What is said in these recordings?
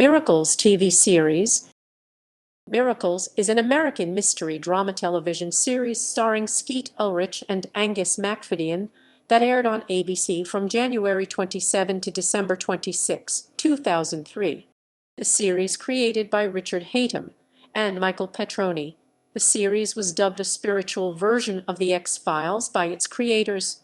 Miracles TV series. Miracles is an American mystery drama television series starring Skeet, Ulrich, and Angus Macfadyen that aired on ABC from January 27 to December 26, 2003. The series, created by Richard Hatem and Michael Petroni, the series was dubbed a spiritual version of The X-Files by its creators.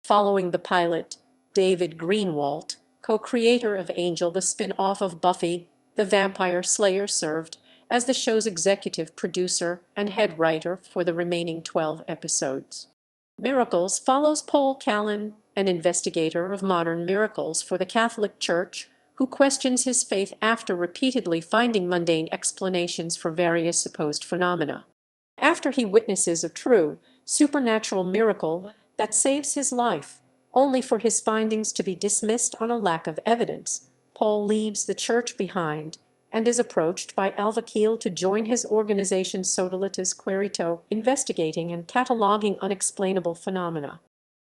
Following the pilot, David Greenwalt, co-creator of Angel, the spin-off of Buffy the Vampire Slayer, served as the show's executive producer and head writer for the remaining 12 episodes. Miracles follows Paul Callan, an investigator of modern miracles for the Catholic Church, who questions his faith after repeatedly finding mundane explanations for various supposed phenomena. After he witnesses a true, supernatural miracle that saves his life, only for his findings to be dismissed on a lack of evidence, Paul leaves the church behind and is approached by Alva Keel to join his organization Sodalitas Quaerito, investigating and cataloging unexplainable phenomena.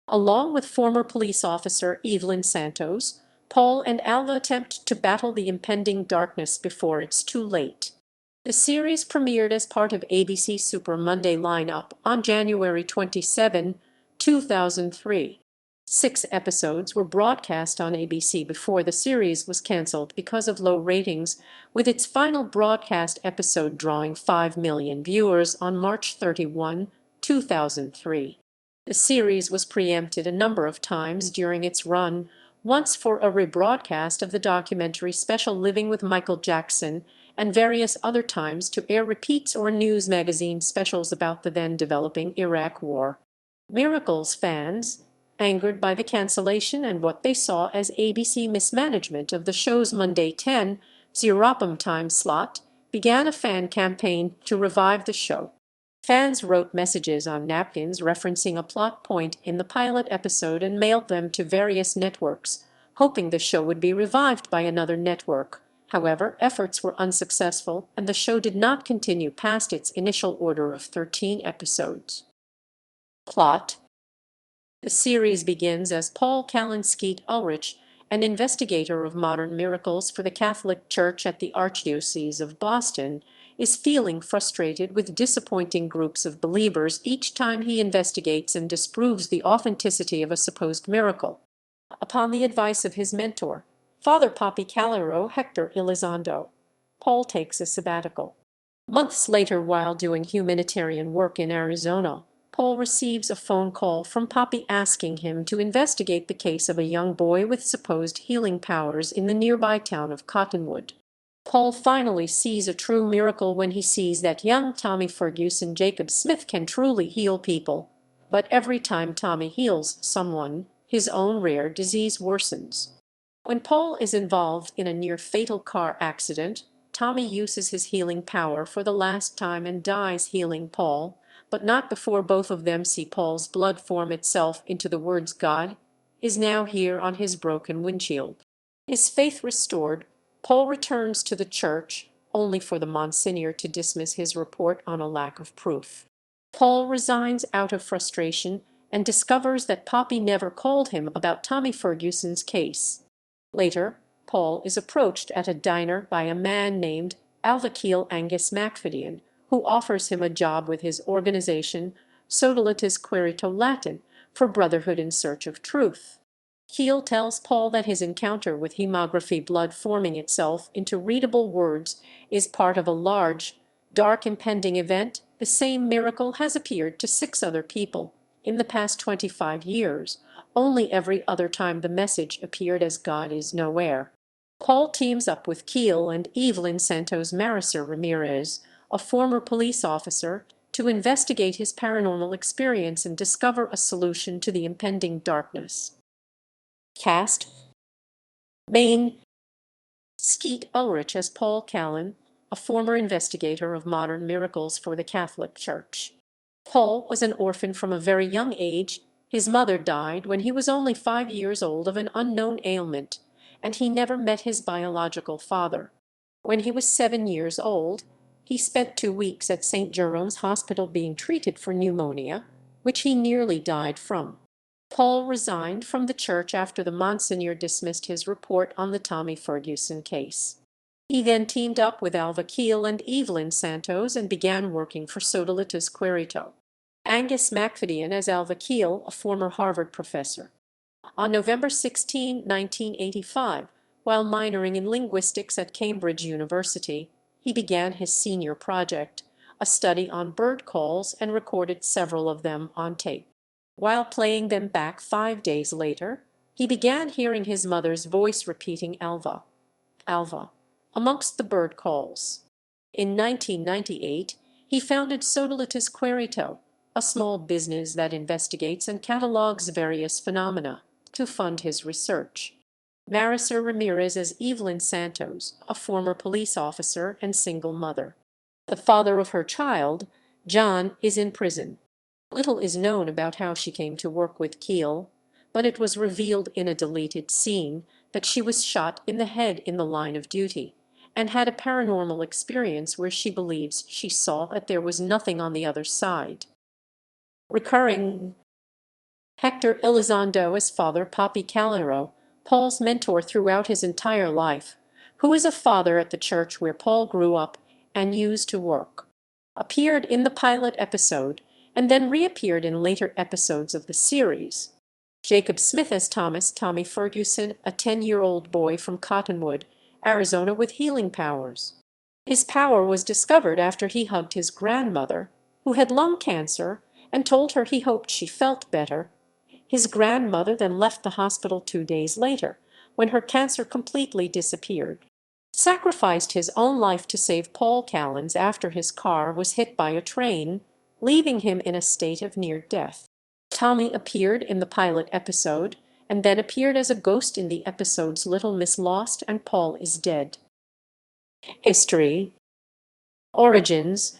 Along with former police officer Evelyn Santos, Paul and Alva attempt to battle the impending darkness before it's too late. The series premiered as part of ABC's Super Monday lineup on January 27, 2003. 6 episodes were broadcast on ABC before the series was canceled because of low ratings, with its final broadcast episode drawing 5 million viewers on March 31, 2003. The series was preempted a number of times during its run, once for a rebroadcast of the documentary special Living with Michael Jackson, and various other times to air repeats or news magazine specials about the then-developing Iraq War. Miracles fans, angered by the cancellation and what they saw as ABC mismanagement of the show's Monday 10:00 time slot, began a fan campaign to revive the show. Fans wrote messages on napkins referencing a plot point in the pilot episode and mailed them to various networks, hoping the show would be revived by another network. However, efforts were unsuccessful, and the show did not continue past its initial order of 13 episodes. Plot. The series begins as Paul Callan Skeet Ulrich, an investigator of modern miracles for the Catholic Church at the Archdiocese of Boston, is feeling frustrated with disappointing groups of believers each time he investigates and disproves the authenticity of a supposed miracle. Upon the advice of his mentor, Father Papi Calero Hector Elizondo, Paul takes a sabbatical. Months later, while doing humanitarian work in Arizona, Paul receives a phone call from Papi asking him to investigate the case of a young boy with supposed healing powers in the nearby town of Cottonwood. Paul finally sees a true miracle when he sees that young Tommy Ferguson Jacob Smith can truly heal people, but every time Tommy heals someone, his own rare disease worsens. When Paul is involved in a near-fatal car accident, Tommy uses his healing power for the last time and dies healing Paul, but not before both of them see Paul's blood form itself into the words "God is now here" on his broken windshield. His faith restored, Paul returns to the church, only for the Monsignor to dismiss his report on a lack of proof. Paul resigns out of frustration and discovers that Papi never called him about Tommy Ferguson's case. Later, Paul is approached at a diner by a man named Alva Keel Angus Macfadyen, who offers him a job with his organization, Sodalitas Quaerito Latin, for Brotherhood in Search of Truth. Keel tells Paul that his encounter with hemography blood forming itself into readable words is part of a large, dark impending event. The same miracle has appeared to 6 other people in the past 25 years, only every other time the message appeared as "God is nowhere." Paul teams up with Keel and Evelyn Santos Marisser Ramirez, a former police officer, to investigate his paranormal experience and discover a solution to the impending darkness. Cast. Main. Skeet Ulrich as Paul Callan, a former investigator of modern miracles for the Catholic Church. Paul was an orphan from a very young age. His mother died when he was only 5 years old of an unknown ailment, and he never met his biological father. When he was 7 years old, he spent 2 weeks at St. Jerome's Hospital being treated for pneumonia, which he nearly died from. Paul resigned from the church after the Monsignor dismissed his report on the Tommy Ferguson case. He then teamed up with Alva Keel and Evelyn Santos and began working for Sodalitas Quaerito. Angus Macfadyen as Alva Keel, a former Harvard professor. On November 16, 1985, while minoring in linguistics at Cambridge University, he began his senior project, a study on bird calls, and recorded several of them on tape. While playing them back 5 days later, he began hearing his mother's voice repeating Alva, Alva, amongst the bird calls. In 1998, he founded Sodalitas Quaerito, a small business that investigates and catalogs various phenomena, to fund his research. Marisol Ramirez as Evelyn Santos, a former police officer and single mother. The father of her child, John, is in prison. Little is known about how she came to work with Keel, but it was revealed in a deleted scene that she was shot in the head in the line of duty, and had a paranormal experience where she believes she saw that there was nothing on the other side. Recurring Hector Elizondo as Father Paul Callan, Paul's mentor throughout his entire life, who is a father at the church where Paul grew up and used to work. Appeared in the pilot episode and then reappeared in later episodes of the series. Jacob Smith as Tommy Ferguson, a 10-year-old boy from Cottonwood, Arizona with healing powers. His power was discovered after he hugged his grandmother, who had lung cancer, and told her he hoped she felt better. His grandmother then left the hospital 2 days later, when her cancer completely disappeared. Sacrificed his own life to save Paul Callan's after his car was hit by a train, leaving him in a state of near death. Tommy appeared in the pilot episode, and then appeared as a ghost in the episodes Little Miss Lost and Paul is Dead. History. Origins.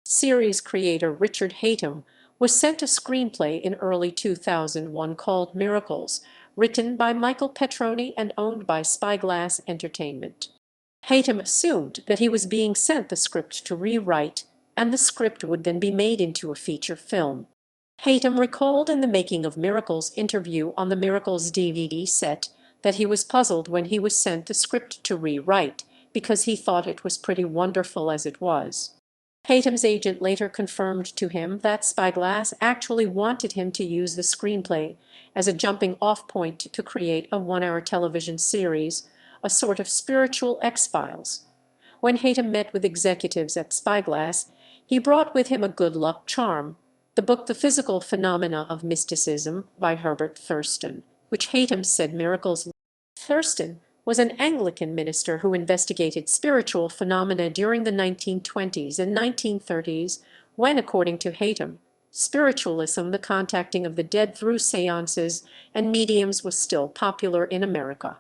Series creator Richard Hatem was sent a screenplay in early 2001 called Miracles, written by Michael Petroni and owned by Spyglass Entertainment. Hatem assumed that he was being sent the script to rewrite, and the script would then be made into a feature film. Hatem recalled in the Making of Miracles interview on the Miracles DVD set that he was puzzled when he was sent the script to rewrite, because he thought it was pretty wonderful as it was. Hatem's agent later confirmed to him that Spyglass actually wanted him to use the screenplay as a jumping-off point to create a one-hour television series, a sort of spiritual X-Files. When Hatem met with executives at Spyglass, he brought with him a good luck charm, the book The Physical Phenomena of Mysticism by Herbert Thurston, which Hatem said Miracles. Thurston was an Anglican minister who investigated spiritual phenomena during the 1920s and 1930s, when, according to Hatem, spiritualism, the contacting of the dead through seances and mediums, was still popular in America.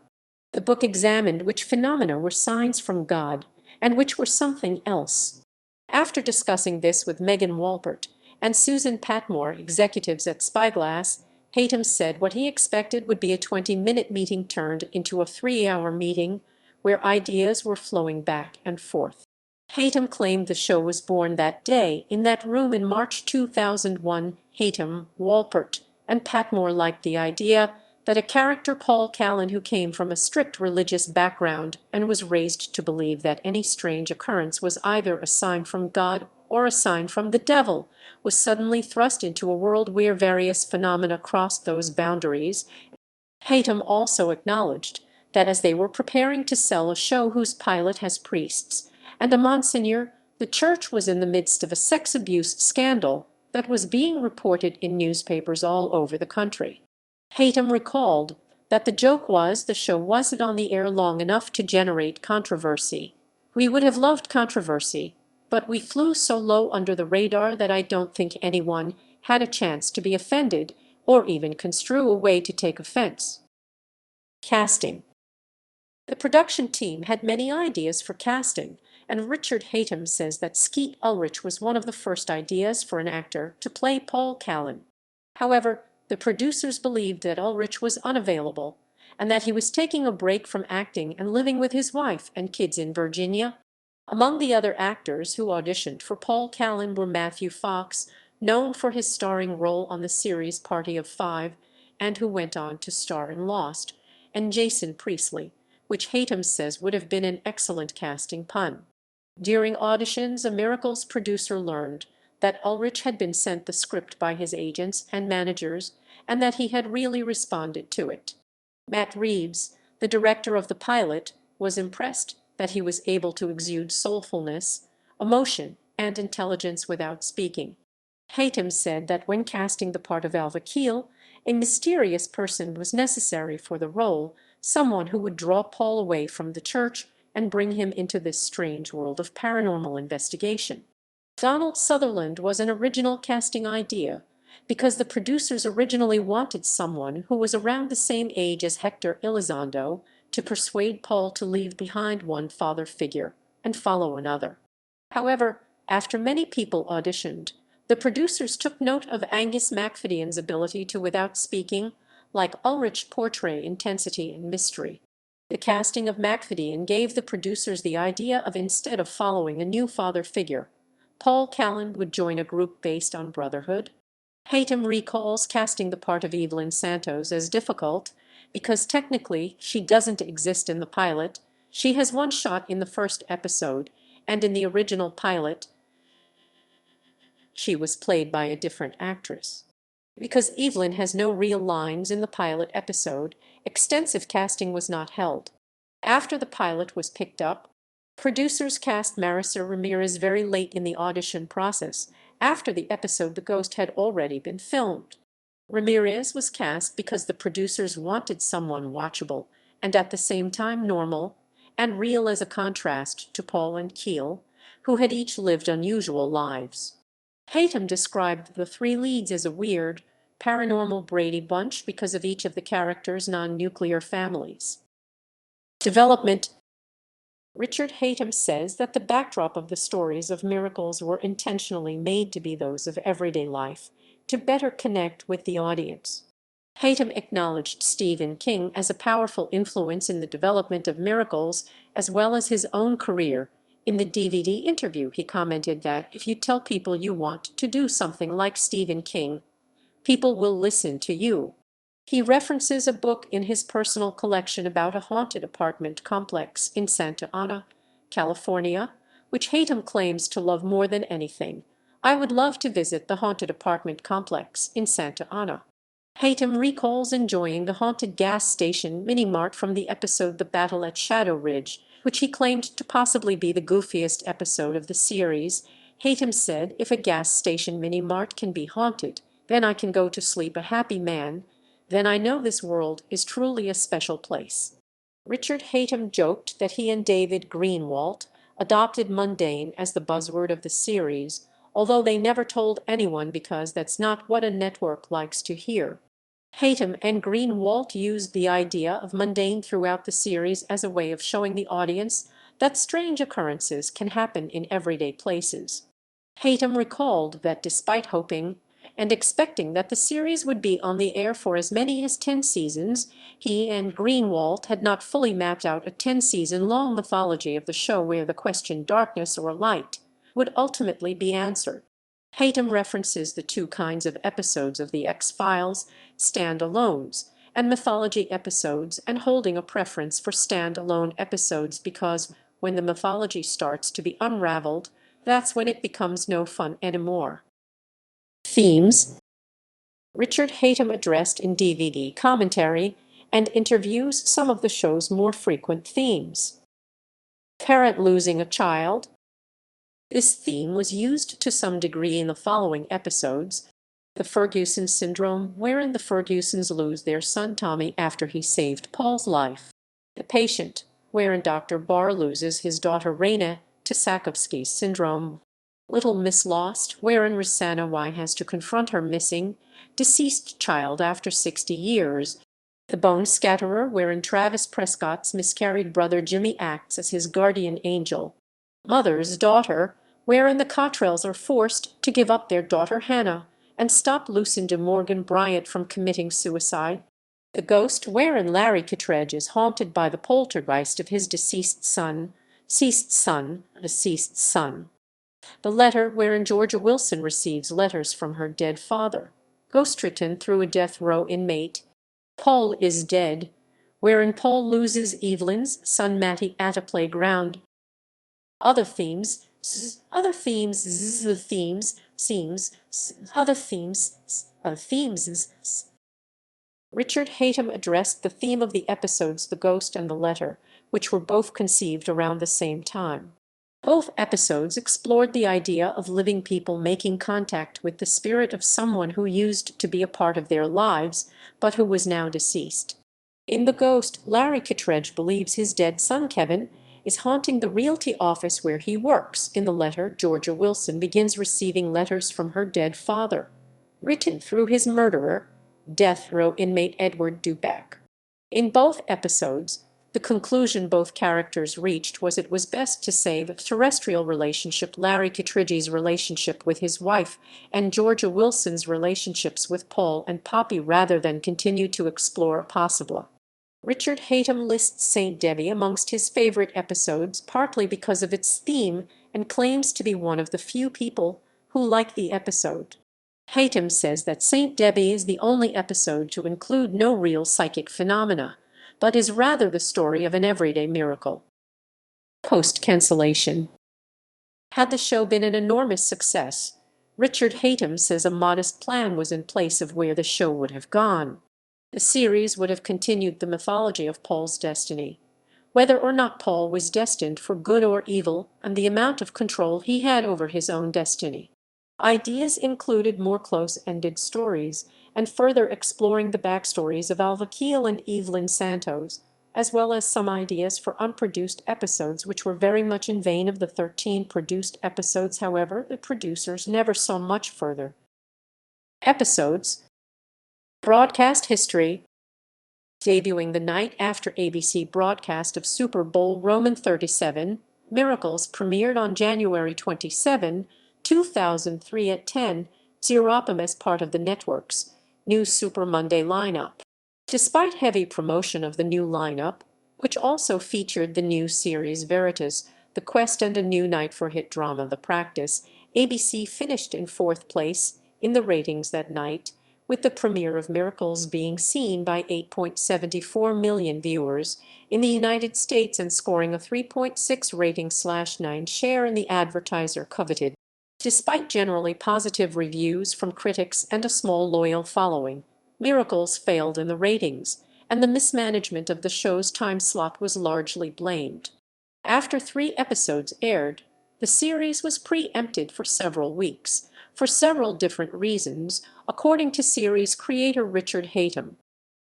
The book examined which phenomena were signs from God and which were something else. After discussing this with Megan Walpert and Susan Patmore, executives at Spyglass, Hatem said what he expected would be a 20-minute meeting turned into a 3-hour meeting where ideas were flowing back and forth. Hatem claimed the show was born that day in that room in March 2001. Hatem, Walpert, and Patmore liked the idea that a character, Paul Callan, who came from a strict religious background and was raised to believe that any strange occurrence was either a sign from God or a sign from the devil, was suddenly thrust into a world where various phenomena crossed those boundaries. Hatem also acknowledged that as they were preparing to sell a show whose pilot has priests and a Monsignor, the church was in the midst of a sex abuse scandal that was being reported in newspapers all over the country. Hatem recalled that the joke was the show wasn't on the air long enough to generate controversy. We would have loved controversy, but we flew so low under the radar that I don't think anyone had a chance to be offended or even construe a way to take offense. Casting. The production team had many ideas for casting, and Richard Hatem says that Skeet Ulrich was one of the first ideas for an actor to play Paul Callan. However, the producers believed that Ulrich was unavailable and that he was taking a break from acting and living with his wife and kids in Virginia. Among the other actors who auditioned for Paul Callan were Matthew Fox, known for his starring role on the series Party of Five, and who went on to star in Lost, and Jason Priestley, which Hatem says would have been an excellent casting pun. During auditions, a Miracles producer learned that Ulrich had been sent the script by his agents and managers and that he had really responded to it. Matt Reeves, the director of the pilot, was impressed that he was able to exude soulfulness, emotion, and intelligence without speaking. Hatem said that when casting the part of Alva Keel, a mysterious person was necessary for the role, someone who would draw Paul away from the church and bring him into this strange world of paranormal investigation. Donald Sutherland was an original casting idea because the producers originally wanted someone who was around the same age as Hector Elizondo to persuade Paul to leave behind one father figure and follow another. However, after many people auditioned, the producers took note of Angus Macfadyen's ability to, without speaking, like Ulrich, portray intensity and mystery. The casting of Macfadyen gave the producers the idea of, instead of following a new father figure, Paul Callan would join a group based on brotherhood. Hatem recalls casting the part of Evelyn Santos as difficult because technically she doesn't exist in the pilot. She has one shot in the first episode, and in the original pilot, she was played by a different actress. Because Evelyn has no real lines in the pilot episode, extensive casting was not held. After the pilot was picked up, producers cast Marisa Ramirez very late in the audition process, after the episode The Ghost had already been filmed. Ramirez was cast because the producers wanted someone watchable and at the same time normal and real, as a contrast to Paul and Keel, who had each lived unusual lives. Hatem described the three leads as a weird, paranormal Brady Bunch because of each of the characters' non-nuclear families. Development. Richard Hatem says that the backdrop of the stories of Miracles were intentionally made to be those of everyday life, to better connect with the audience. Hatem acknowledged Stephen King as a powerful influence in the development of Miracles, as well as his own career. In the DVD interview, he commented that if you tell people you want to do something like Stephen King, people will listen to you. He references a book in his personal collection about a haunted apartment complex in Santa Ana, California, which Hatem claims to love more than anything. I would love to visit the haunted apartment complex in Santa Ana. Hatem recalls enjoying the haunted gas station mini-mart from the episode The Battle at Shadow Ridge, which he claimed to possibly be the goofiest episode of the series. Hatem said, "If a gas station mini-mart can be haunted, then I can go to sleep a happy man. Then I know this world is truly a special place." Richard Hatem joked that he and David Greenwalt adopted mundane as the buzzword of the series, although they never told anyone because that's not what a network likes to hear. Hatem and Greenwalt used the idea of mundane throughout the series as a way of showing the audience that strange occurrences can happen in everyday places. Hatem recalled that despite hoping and expecting that the series would be on the air for as many as 10 seasons, he and Greenwalt had not fully mapped out a 10-season-long mythology of the show where the question darkness or light would ultimately be answered. Hatem references the two kinds of episodes of The X-Files, stand-alones, and mythology episodes, and holding a preference for stand-alone episodes because when the mythology starts to be unraveled, that's when it becomes no fun anymore. Themes. Richard Hatem addressed in DVD commentary and interviews some of the show's more frequent themes. Parent losing a child. This theme was used to some degree in the following episodes: The Ferguson Syndrome, wherein the Fergusons lose their son Tommy after he saved Paul's life. The Patient, wherein Dr. Barr loses his daughter Raina to Sakowski's syndrome. Little Miss Lost, wherein Rosanna Y has to confront her missing, deceased child after 60 years. The Bone Scatterer, wherein Travis Prescott's miscarried brother Jimmy acts as his guardian angel. Mother's Daughter, wherein the Cottrells are forced to give up their daughter Hannah and stop Lucinda Morgan Bryant from committing suicide. The Ghost, wherein Larry Kittredge is haunted by the poltergeist of his deceased son. The Letter, wherein Georgia Wilson receives letters from her dead father. Ghost written through a death row inmate. Paul is Dead, wherein Paul loses Evelyn's son Matty at a playground. Other themes, other themes, other themes. Richard Hatem addressed the theme of the episodes The Ghost and the Letter, which were both conceived around the same time. Both episodes explored the idea of living people making contact with the spirit of someone who used to be a part of their lives, but who was now deceased. In The Ghost, Larry Kittredge believes his dead son Kevin is haunting the realty office where he works. In The Letter, Georgia Wilson begins receiving letters from her dead father, written through his murderer, death row inmate Edward Duback. In both episodes, the conclusion both characters reached was it was best to save the terrestrial relationship, Larry Kittredge's relationship with his wife, and Georgia Wilson's relationships with Paul and Poppy, rather than continue to explore possible. Richard Hatem lists St. Debbie amongst his favorite episodes, partly because of its theme, and claims to be one of the few people who like the episode. Hatem says that St. Debbie is the only episode to include no real psychic phenomena, but is rather the story of an everyday miracle. Post-cancellation. Had the show been an enormous success, Richard Hatem says a modest plan was in place of where the show would have gone. The series would have continued the mythology of Paul's destiny, whether or not Paul was destined for good or evil, and the amount of control he had over his own destiny. Ideas included more close-ended stories, and further exploring the backstories of Alva Keel and Evelyn Santos, as well as some ideas for unproduced episodes which were very much in vein of the 13 produced episodes. However, the producers never saw much further. Episodes. Broadcast history. Debuting the night after ABC broadcast of Super Bowl XXXVII, Miracles premiered on January 27, 2003 at 10:00 p.m. as part of the network's new Super Monday lineup. Despite heavy promotion of the new lineup, which also featured the new series Veritas, The Quest, and a new night for hit drama The Practice, ABC finished in fourth place in the ratings that night, with the premiere of Miracles being seen by 8.74 million viewers in the United States and scoring a 3.6 rating/9 share in the advertiser-coveted. Despite generally positive reviews from critics and a small loyal following, Miracles failed in the ratings, and the mismanagement of the show's time slot was largely blamed. After 3 episodes aired, the series was preempted for several weeks, for several different reasons, according to series creator Richard Hatem.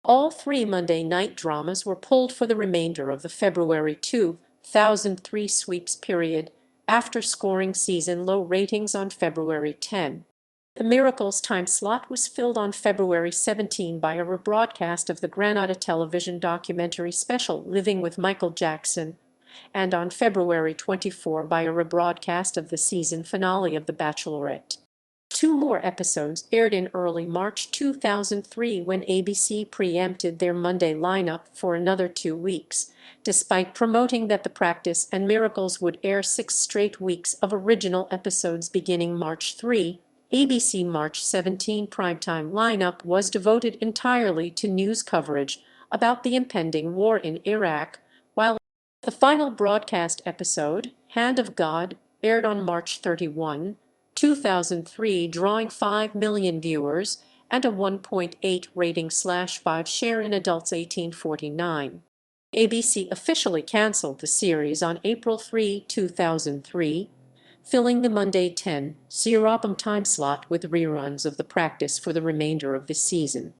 All 3 Monday night dramas were pulled for the remainder of the February 2003 sweeps period, after scoring season-low ratings on February 10. The Miracles time slot was filled on February 17 by a rebroadcast of the Granada television documentary special Living with Michael Jackson, and on February 24 by a rebroadcast of the season finale of The Bachelorette. 2 more episodes aired in early March 2003 when ABC preempted their Monday lineup for another 2 weeks, despite promoting that The Practice and Miracles would air 6 straight weeks of original episodes beginning March 3. ABC March 17 primetime lineup was devoted entirely to news coverage about the impending war in Iraq, while the final broadcast episode, Hand of God, aired on March 31, 2003, drawing 5 million viewers and a 1.8 rating/5 share in adults 18-49. ABC officially canceled the series on April 3, 2003, filling the Monday 10:00 p.m. time slot with reruns of The Practice for the remainder of the season.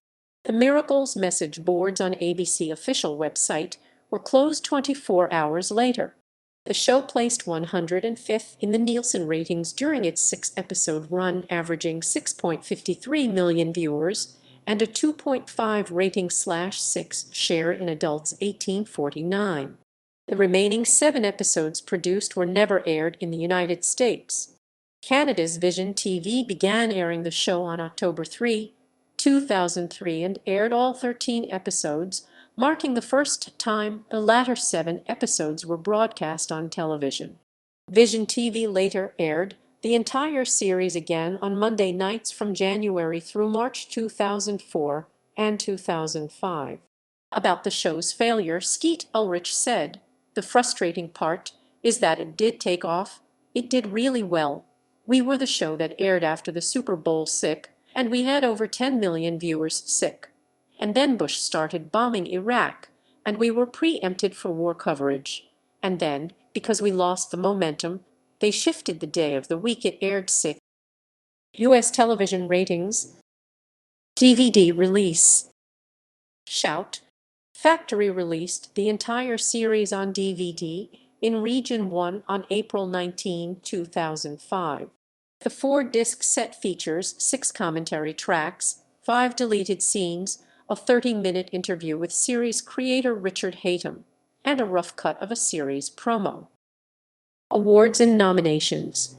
The Miracles message boards on ABC official website were closed 24 hours later. The show placed 105th in the Nielsen ratings during its 6-episode run, averaging 6.53 million viewers and a 2.5 rating/6 share in adults 18-49. The remaining 7 episodes produced were never aired in the United States. Canada's Vision TV began airing the show on October 3, 2003 and aired all 13 episodes, marking the first time the latter 7 episodes were broadcast on television. Vision TV later aired the entire series again on Monday nights from January through March 2004 and 2005. About the show's failure, Skeet Ulrich said, "The frustrating part is that it did take off. It did really well. We were the show that aired after the Super Bowl sick, and we had over 10 million viewers sick. And then Bush started bombing Iraq, and we were preempted for war coverage. And then, because we lost the momentum, they shifted the day of the week it aired sick." U.S. television ratings. DVD release. Shout! Factory released the entire series on DVD in Region 1 on April 19, 2005. The 4-disc set features 6 commentary tracks, 5 deleted scenes, a 30-minute interview with series creator Richard Hatem, and a rough cut of a series promo. Awards and nominations.